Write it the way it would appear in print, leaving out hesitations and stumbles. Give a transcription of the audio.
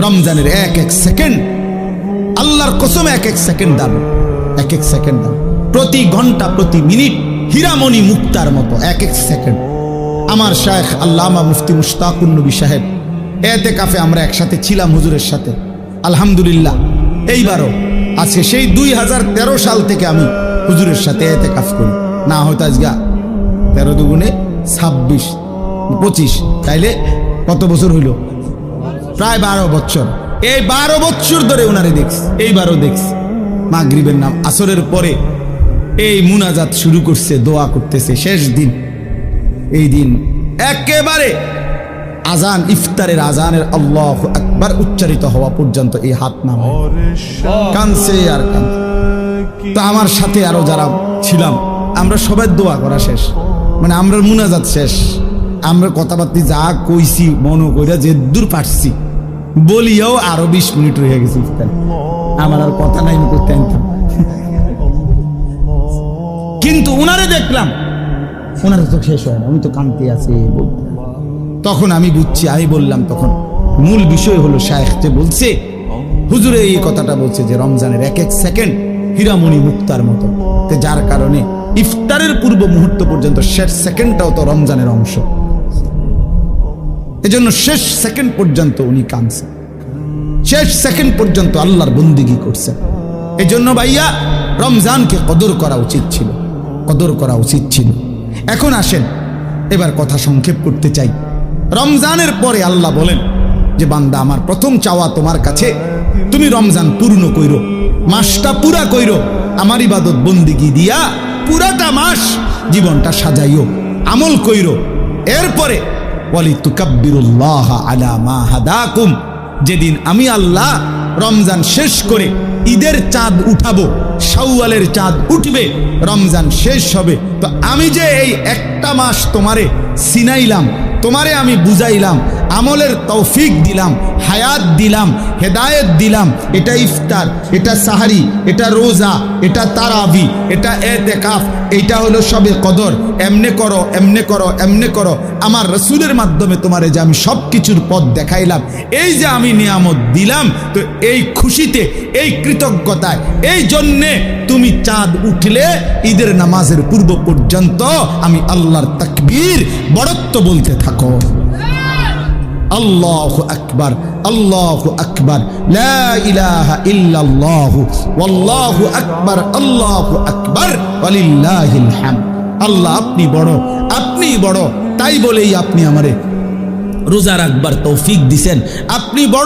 রমজানের এক এক সেকেন্ড, আল্লাহর কসম এক এক সেকেন্ড দাম, এক এক সেকেন্ড দাম, প্রতি ঘন্টা প্রতি মিনিট হীরামণি মুক্তার মতো এক এক সেকেন্ড। আমার শায়েখ আল্লামা মুফতি মুশতাকুন নবী সাহেব এতেকাফে আমরা একসাথে ছিলাম হুজুরের সাথে, আলহামদুলিল্লাহ। এইবারও আজকে সেই 2013 সাল থেকে আমি হুজুরের সাথে এতেকাফ করি, না হয়তো আজকে 13 দুগুণে 26 25, তাইলে কত বছর হইল? প্রায় 12 বছর। এই 12 বছর ধরে ওনারে দেখছি, এইবারও দেখছি মাগরিবের নাম আসরের পরে এই মুনাজাত শুরু করছে, দোয়া করতেছে। শেষ দিন, এই দিন একেবারে আজান, ইফতারের আজানের আল্লাহু আকবার উচ্চারিত হওয়া পর্যন্ত এই হাত নামে কানছে আর কানছে। তো আমার সাথে আরো যারা ছিলাম আমরা সবাই দোয়া করা শেষ, মানে আমরা মুনাজাত শেষ, আমরা কথাবার্তা যা কইছি মনে কইরা যে দূর পারছি বলিয়াও আরো 20 মিনিট হয়ে গেছে ইফতার। আমার আর কথা নাই, আমি করতে আনতাম, কিন্তু উনারে দেখলাম ওনারা তো শেষ হয় না, আমি তো কানতে আছি। তখন আমি বুঝছি, আমি বললাম তখন মূল বিষয় হলো শায়েখ যে বলছে, হুজুরে এই কথাটা বলছে যে রমজানের এক এক সেকেন্ড হীরামণি মুক্তার মতো, যার কারণে ইফতারের পূর্ব মুহূর্ত পর্যন্ত শেষ সেকেন্ডটাও তো রমজানের অংশ। এজন্য শেষ সেকেন্ড পর্যন্ত উনি কাঁদছেন, শেষ সেকেন্ড পর্যন্ত আল্লাহর বন্দিগি করছেন। এজন্য ভাইয়া রমজানকে কদর করা উচিত ছিল, কদর করা উচিত ছিল। এখন আসেন এবার কথা সংক্ষেপ করতে চাই। রমজানের পরে আল্লাহ বলেন যে বান্দা আমার প্রথম চাওয়া তোমার কাছে, তুমি রমজান পূর্ণ কইরো, মাসটা পুরা কইরো, আমার ইবাদত বন্দিগি দিয়া পুরাটা মাস জীবনটা সাজাইও, আমল কইরো। এরপরে ওয়ালিতুকাব্বিরুল্লাহ আলা মা হাদাকুম, যেদিন আমি আল্লাহ রমজান শেষ করে ঈদের চাঁদ উঠাবো, শাওয়ালের চাঁদ উঠবে, রমজান শেষ হবে, তো আমি যে এই একটা মাস তোমারে সিনাইলাম, তোমারে আমি বুঝাইলাম, আমলের তৌফিক দিলাম, হায়াত দিলাম, হেদায়েত দিলাম, এটা ইফতার, এটা সাহারি, এটা রোজা, এটা তারাবি, এটা এতেকাফ, এটা হলো সবে কদর, এমনে করো এমনে করো এমনে করো, আমার রসুলের মাধ্যমে তোমারে যে আমি সব কিছুর পথ দেখাইলাম, এই যে আমি নিয়ামত দিলাম, তো এই খুশিতে, এই কৃতজ্ঞতায়, এই জন্যে তুমি চাঁদ উঠলে ঈদের নামাজের পূর্ব পর্যন্ত আমি আল্লাহর তাকবীর বড়ত্ব বলতে থাকো। আল্লাহু আকবার, আল্লাহু আকবার, লা ইলাহা ইল্লাল্লাহু ওয়াল্লাহু আকবার, আল্লাহু আকবার, ওয়ালিল্লাহিল হামদ। আল্লাহ আপনি বড়, আপনি বড়, তাই বলেই আপনি আমারে রোজা রাখবার তৌফিক দিছেন, আপনি বড়।